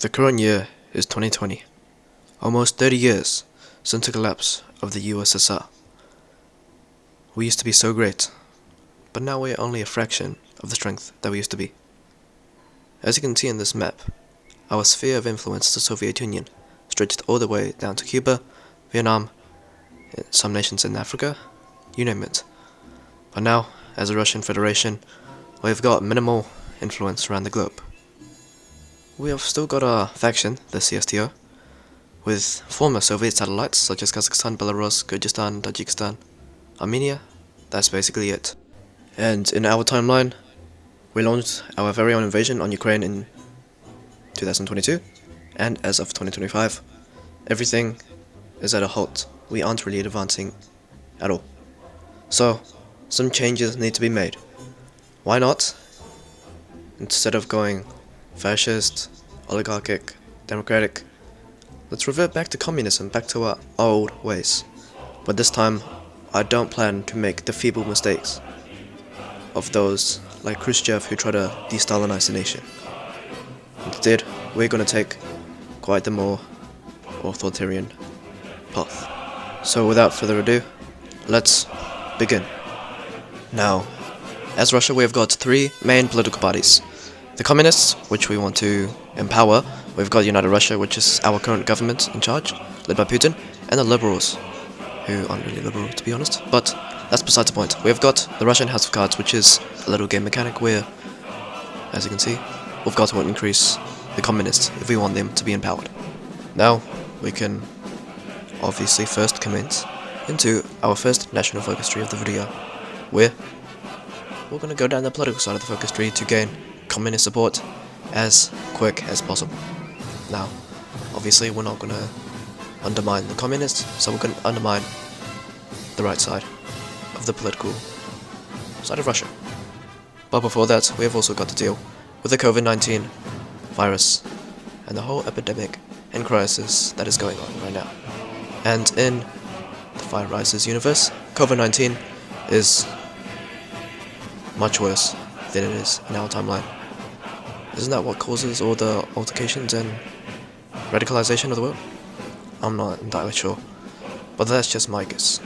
The current year is 2020, almost 30 years since the collapse of the USSR. We used to be so great, but now we are only a fraction of the strength that we used to be. As you can see in this map, our sphere of influence, the Soviet Union, stretched all the way down to Cuba, Vietnam, some nations in Africa, you name it. But now, as a Russian Federation, we've got minimal influence around the globe. We have still got our faction, the CSTO, with former Soviet satellites such as Kazakhstan, Belarus, Kyrgyzstan, Tajikistan, Armenia. That's basically it. And in our timeline, we launched our very own invasion on Ukraine in 2022, and as of 2025, everything is at a halt. We aren't really advancing at all. So, some changes need to be made. Why not? Instead of going fascist, oligarchic, democratic, let's revert back to communism, back to our old ways. But this time, I don't plan to make the feeble mistakes of those like Khrushchev who try to de-Stalinize the nation. Instead, we're gonna take quite the more authoritarian path. So without further ado, let's begin. Now, as Russia, we have got three main political parties. The Communists, which we want to empower. We've got United Russia, which is our current government in charge, led by Putin, and the Liberals, who aren't really liberal to be honest, but that's besides the point. We've got the Russian House of Cards, which is a little game mechanic where, as you can see, we've got to increase the Communists if we want them to be empowered. Now, we can obviously first commence into our first national focus tree of the video, where we're going to go down the political side of the focus tree to gain communist support as quick as possible. Now, obviously we're not going to undermine the communists, so we're going to undermine the right side of the political side of Russia. But before that, we have also got to deal with the COVID-19 virus and the whole epidemic and crisis that is going on right now. And in the Fire Rises universe, COVID-19 is much worse than it is in our timeline. Isn't that what causes all the altercations and radicalization of the world? I'm not entirely sure, but that's just my guess.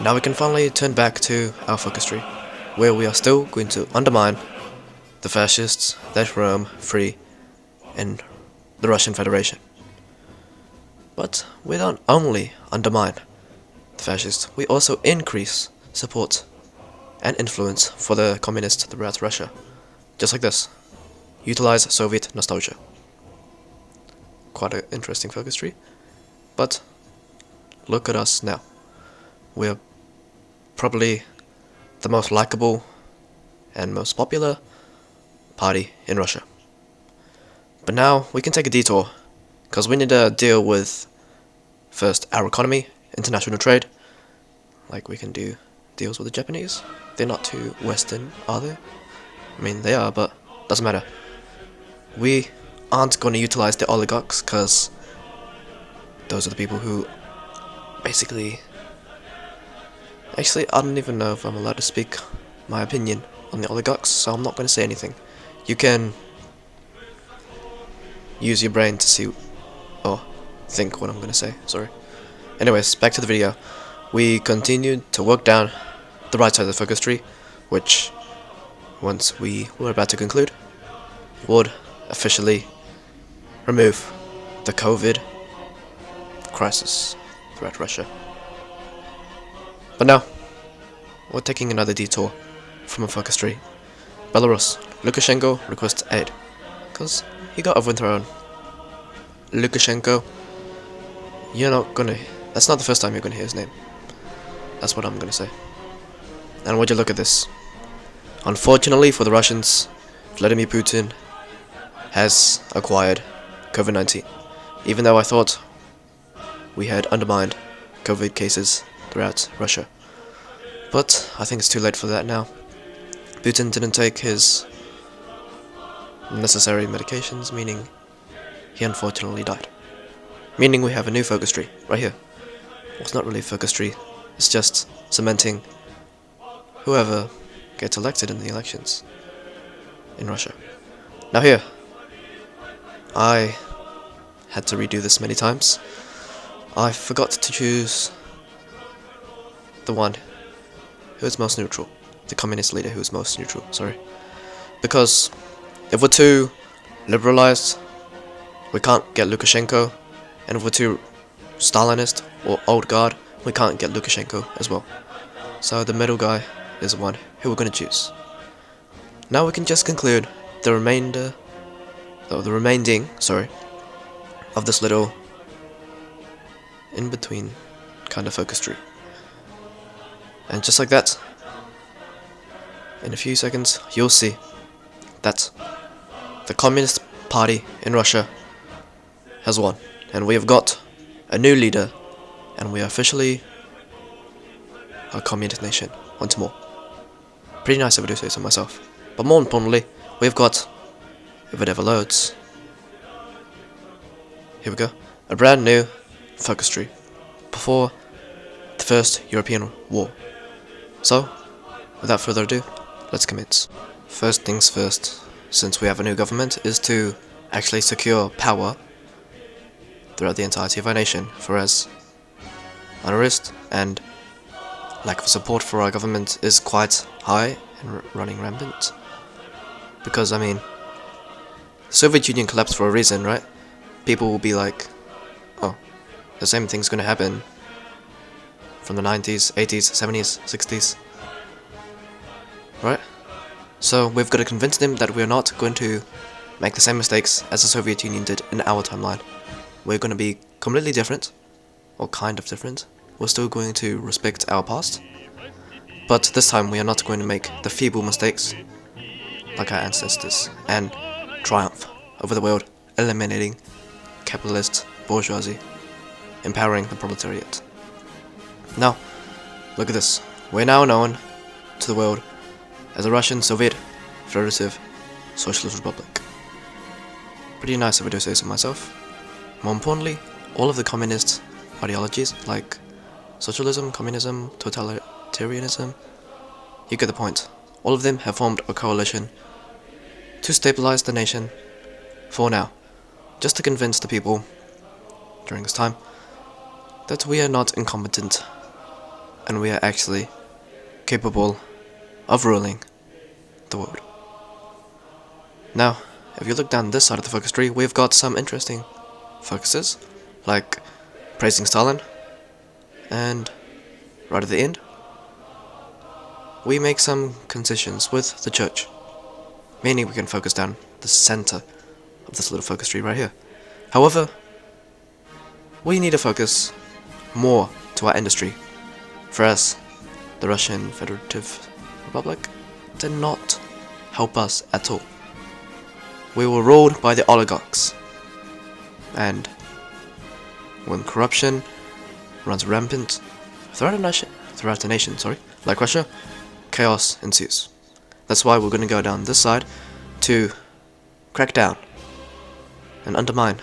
Now we can finally turn back to our focus tree, where we are still going to undermine the fascists that roam free in the Russian Federation. But we don't only undermine the fascists, we also increase support and influence for the communists throughout Russia. Just like this. Utilize Soviet nostalgia. Quite an interesting focus tree. But look at us now. We're probably the most likable and most popular party in Russia. But now we can take a detour, because we need to deal with first our economy, international trade. Like we can do deals with the Japanese. They're not too Western, are they? I mean, they are, but doesn't matter. We aren't going to utilize the oligarchs, because those are the people who basically... Actually, I don't even know if I'm allowed to speak my opinion on the oligarchs, so I'm not going to say anything. You can use your brain to see, or think what I'm going to say, sorry. Anyways, back to the video. We continued to work down the right side of the focus tree, which, once we were about to conclude, would officially remove the COVID crisis throughout Russia. But now, we're taking another detour from a focus tree. Belarus. Lukashenko requests aid, because he got overthrown. Lukashenko, that's not the first time you're gonna hear his name. That's what I'm gonna say. And would you look at this? Unfortunately for the Russians, Vladimir Putin has acquired COVID-19, even though I thought we had undermined COVID cases throughout Russia. But I think it's too late for that now. Putin didn't take his necessary medications, meaning he unfortunately died. Meaning we have a new focus tree, right here. Well, it's not really a focus tree, it's just cementing whoever gets elected in the elections in Russia. Now here, I had to redo this many times. I forgot to choose the one who is most neutral. The communist leader who is most neutral, sorry. Because if we're too liberalized, we can't get Lukashenko, and if we're too Stalinist or old guard, we can't get Lukashenko as well. So the middle guy is the one who we're going to choose. Now we can just conclude the remaining of this little in between kind of focus tree. And just like that, in a few seconds, you'll see that the Communist Party in Russia has won, and we have got a new leader, and we are officially a communist nation once more. Pretty nice if I do say so myself. But more importantly, we've got, if it ever loads, here we go, a brand new focus tree before the First European War. So, without further ado, let's commence. First things first, since we have a new government, is to actually secure power throughout the entirety of our nation, for as unrest and lack of support for our government is quite high and running rampant. Because, I mean, the Soviet Union collapsed for a reason, right? People will be like, oh, the same thing's gonna happen from the 90s, 80s, 70s, 60s, right? So we've got to convince them that we're not going to make the same mistakes as the Soviet Union did in our timeline. We're going to be completely different, or kind of different. We're still going to respect our past, but this time we are not going to make the feeble mistakes like our ancestors and triumph over the world, eliminating capitalist bourgeoisie, empowering the proletariat. Now, look at this. We're now known to the world as a Russian Soviet Federative Socialist Republic. Pretty nice if I do say so myself. More importantly, all of the communist ideologies like socialism, communism, totalitarianism, you get the point. All of them have formed a coalition to stabilize the nation for now, just to convince the people during this time that we are not incompetent and we are actually capable of ruling the world. Now, if you look down this side of the focus tree, we've got some interesting focuses, like praising Stalin, and right at the end, we make some concessions with the church, meaning we can focus down the center of this little focus tree right here. However, we need to focus more to our industry, for us, the Russian Federative Republic did not help us at all. We were ruled by the oligarchs, and when corruption runs rampant throughout a nation, like Russia, chaos ensues. That's why we're going to go down this side to crack down and undermine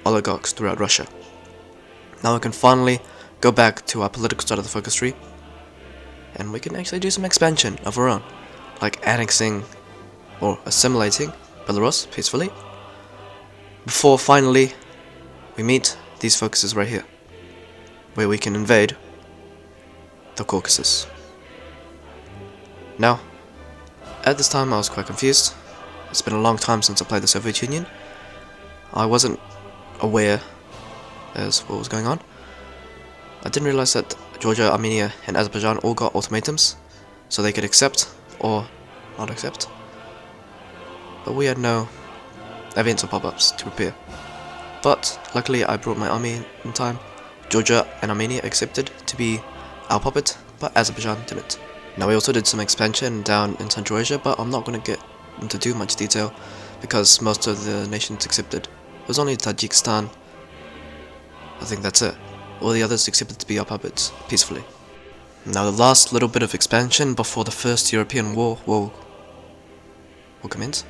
oligarchs throughout Russia. Now we can finally go back to our political side of the focus tree, and we can actually do some expansion of our own, like annexing or assimilating Belarus peacefully, before finally we meet these focuses right here, where we can invade the Caucasus. Now, at this time I was quite confused. It's been a long time since I played the Soviet Union. I wasn't aware as what was going on. I didn't realize that Georgia, Armenia, and Azerbaijan all got ultimatums, so they could accept or not accept. But we had no events or pop-ups to prepare. But luckily I brought my army in time. Georgia and Armenia accepted to be our puppet, but Azerbaijan didn't. Now we also did some expansion down in Central Asia, but I'm not going to get into too much detail because most of the nations accepted. It was only Tajikistan. I think that's it. All the others accepted to be our puppets, peacefully. Now the last little bit of expansion before the First European War will commence,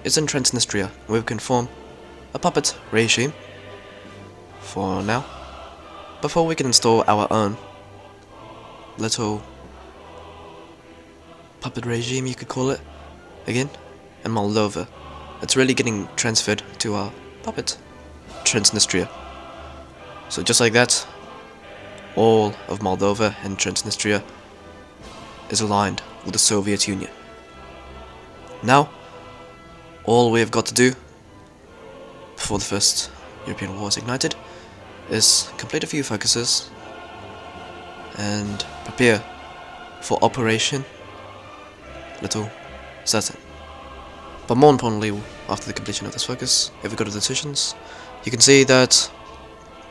is in Transnistria, where we can form a puppet regime for now, before we can install our own little puppet regime, you could call it, again, in Moldova. it's really getting transferred to our puppet, Transnistria. So just like that, all of Moldova and Transnistria is aligned with the Soviet Union. Now, all we have got to do before the First European War is ignited is complete a few focuses and prepare for Operation Little Saturn. But more importantly, after the completion of this focus, if we go to the decisions, you can see that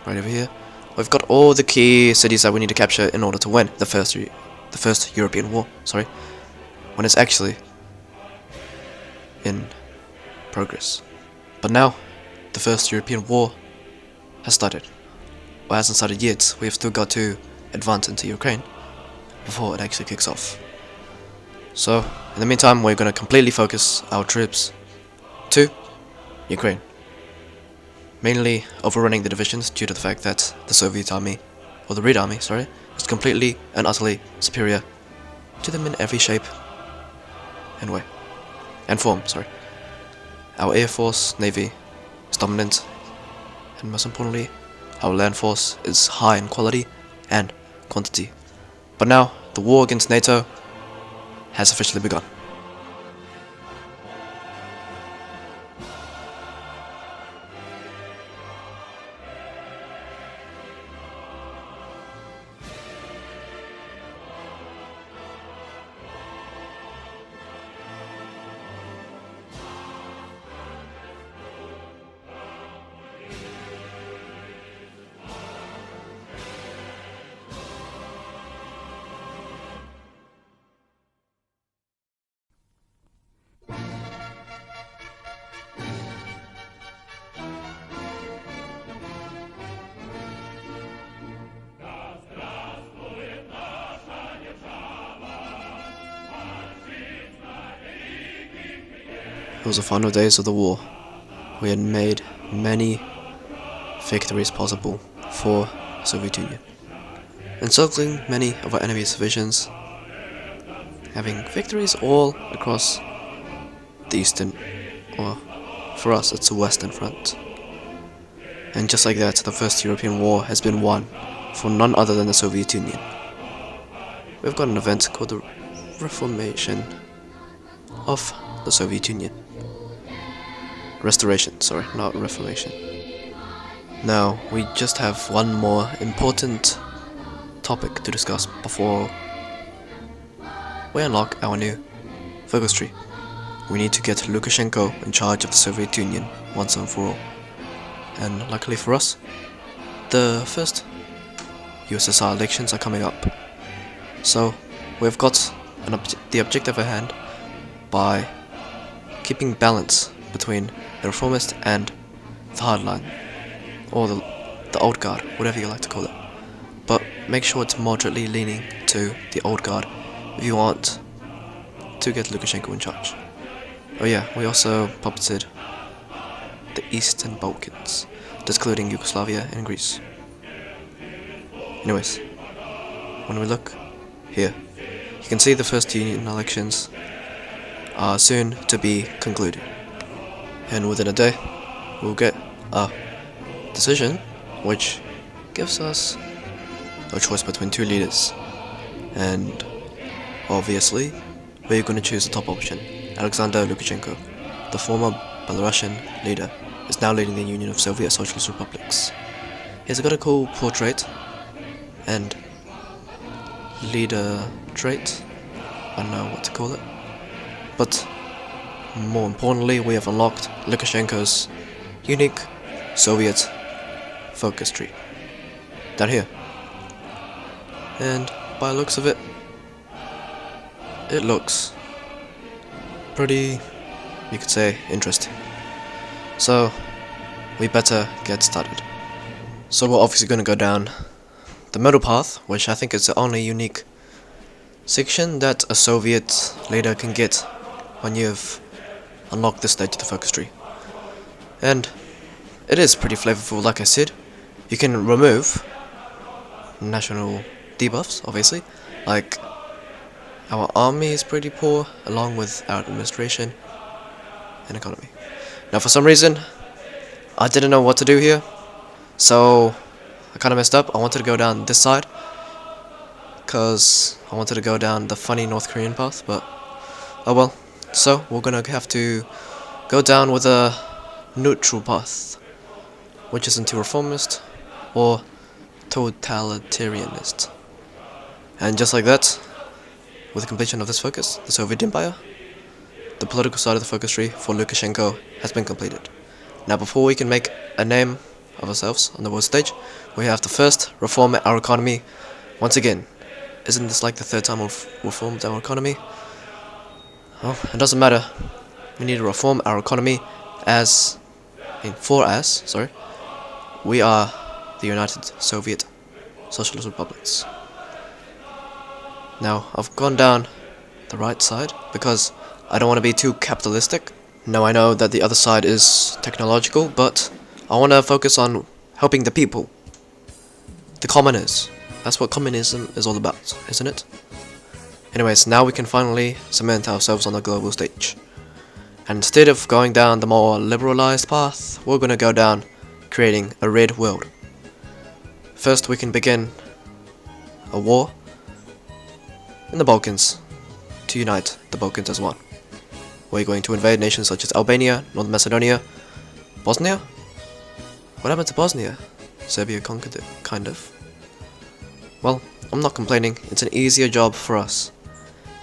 right over here, we've got all the key cities that we need to capture in order to win the first European War. When it's actually in progress. But now, the First European War has started. Or hasn't started yet. We have still got to advance into Ukraine before it actually kicks off. So, in the meantime, we're going to completely focus our troops to Ukraine. Mainly overrunning the divisions due to the fact that the Soviet army, or the Red Army, is completely and utterly superior to them in every shape and way. And form. Our Air Force, Navy is dominant, and most importantly, our land force is high in quality and quantity. But now, the war against NATO has officially begun. It was the final days of the war. We had made many victories possible for the Soviet Union, encircling many of our enemy's divisions, having victories all across the eastern, or for us it's the western front. And just like that, the First European War has been won for none other than the Soviet Union. We've got an event called the Reformation of the Soviet Union. Restoration, not Reformation. Now, we just have one more important topic to discuss before we unlock our new focus tree. We need to get Lukashenko in charge of the Soviet Union once and for all. And luckily for us, the first USSR elections are coming up. So, we've got the objective at hand by keeping balance between the reformist and the hardline, or the old guard, whatever you like to call it. But make sure it's moderately leaning to the old guard if you want to get Lukashenko in charge. Oh yeah, we also puppeted the Eastern Balkans, excluding Yugoslavia and Greece. Anyways, when we look here, you can see the first Union elections are soon to be concluded. And within a day, we'll get a decision which gives us a choice between two leaders. And obviously, we're going to choose the top option. Alexander Lukashenko, the former Belarusian leader, is now leading the Union of Soviet Socialist Republics. He's got a cool portrait and leader trait, I don't know what to call it. But more importantly, we have unlocked Lukashenko's unique Soviet focus tree down here. And by the looks of it, it looks pretty, you could say, interesting. So, we better get started. So we're obviously going to go down the middle path, which I think is the only unique section that a Soviet leader can get when you've unlocked this stage of the focus tree. And it is pretty flavorful, like I said. You can remove national debuffs, obviously, like our army is pretty poor, along with our administration and economy. Now for some reason, I didn't know what to do here, so I kind of messed up. I wanted to go down this side, because I wanted to go down the funny North Korean path, but oh well. So we're gonna have to go down with a neutral path, which is into reformist or totalitarianist. And just like that, with the completion of this focus, the Soviet Empire, the political side of the focus tree for Lukashenko has been completed. Now before we can make a name of ourselves on the world stage, we have to first reform our economy once again. Isn't this like the third time we've reformed our economy? Well, it doesn't matter. We need to reform our economy we are the United Soviet Socialist Republics. Now, I've gone down the right side because I don't want to be too capitalistic. Now I know that the other side is technological, but I want to focus on helping the people. The commoners. That's what communism is all about, isn't it? Anyways, now we can finally cement ourselves on the global stage. And instead of going down the more liberalized path, we're gonna go down creating a red world. First, we can begin a war in the Balkans to unite the Balkans as one. We're going to invade nations such as Albania, North Macedonia, Bosnia? What happened to Bosnia? Serbia conquered it, kind of. Well, I'm not complaining, it's an easier job for us.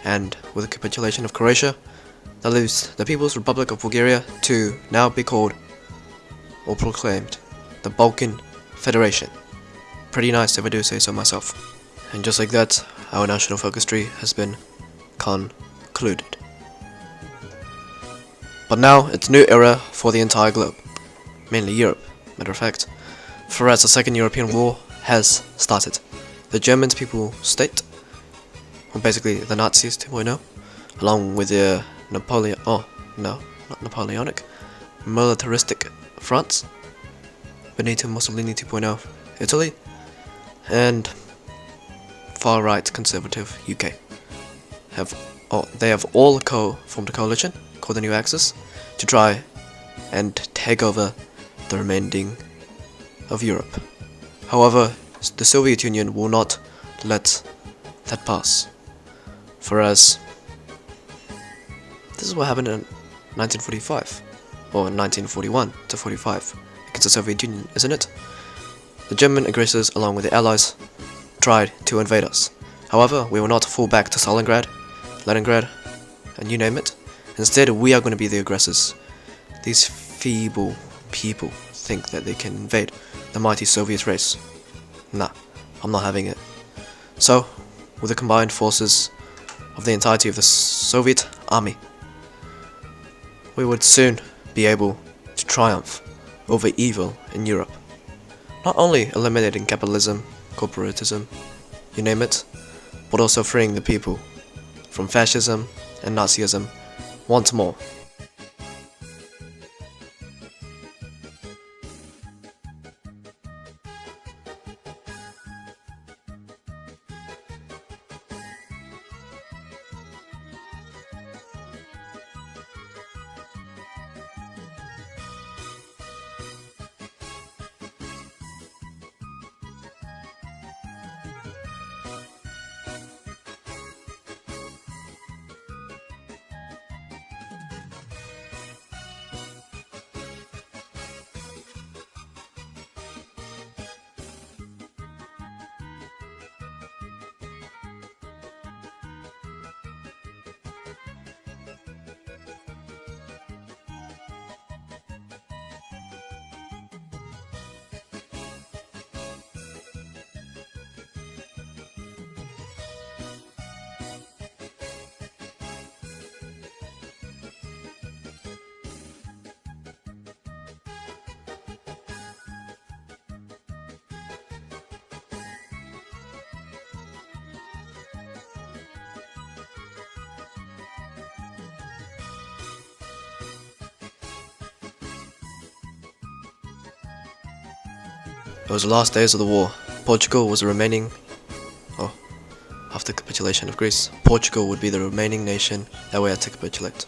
And with the capitulation of Croatia, that leaves the People's Republic of Bulgaria to now be called, or proclaimed, the Balkan Federation. Pretty nice if I do say so myself. And just like that, our national focus tree has been concluded. But now, it's a new era for the entire globe, mainly Europe, matter of fact, for as the Second European War has started. The German People State, or basically the Nazis 2.0, along with the Napoleonic, militaristic France, Benito Mussolini 2.0 Italy, and far-right conservative UK. They have all formed a coalition called the New Axis to try and take over the remaining of Europe. However, the Soviet Union will not let that pass. For as this is what happened in 1945, or 1941 to 45, against the Soviet Union, isn't it? The German aggressors, along with the Allies, tried to invade us. However, we will not fall back to Stalingrad, Leningrad, and you name it. Instead, we are going to be the aggressors. These feeble people think that they can invade the mighty Soviet race. Nah, I'm not having it. So, with the combined forces of the entirety of the Soviet army, we would soon be able to triumph over evil in Europe. Not only eliminating capitalism, corporatism, you name it, but also freeing the people from fascism and Nazism once more. It was the last days of the war. Portugal was the remaining... after capitulation of Greece, Portugal would be the remaining nation that we had to capitulate.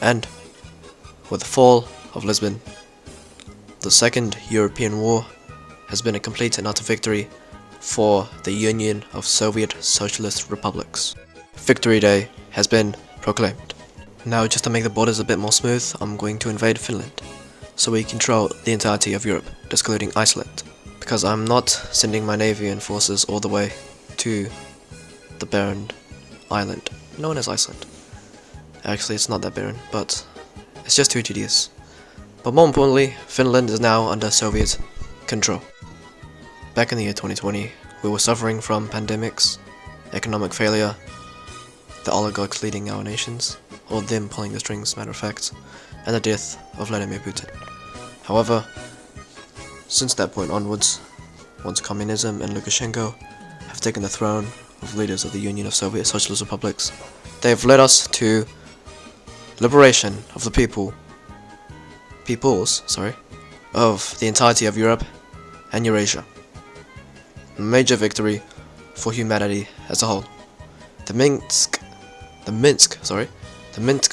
And With the fall of Lisbon, the Second European War has been a complete and utter victory for the Union of Soviet Socialist Republics. Victory Day has been proclaimed. Now, just to make the borders a bit more smooth, I'm going to invade Finland, so we control the entirety of Europe, excluding Iceland, because I'm not sending my navy and forces all the way to the barren island known as Iceland. Actually, it's not that barren, but it's just too tedious. But more importantly, Finland is now under Soviet control. Back in the year 2020, we were suffering from pandemics, economic failure, the oligarchs leading our nations, or them pulling the strings, matter of fact, and the death of Vladimir Putin. However, since that point onwards, once communism and Lukashenko have taken the throne of leaders of the Union of Soviet Socialist Republics, they have led us to liberation of the peoples, of the entirety of Europe and Eurasia. A major victory for humanity as a whole. The Minsk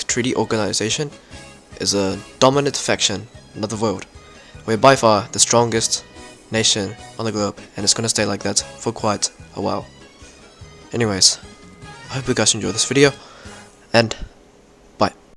Treaty Organization is a dominant faction of the world. We're by far the strongest nation on the globe, and it's gonna stay like that for quite a while. Anyways, I hope you guys enjoyed this video, and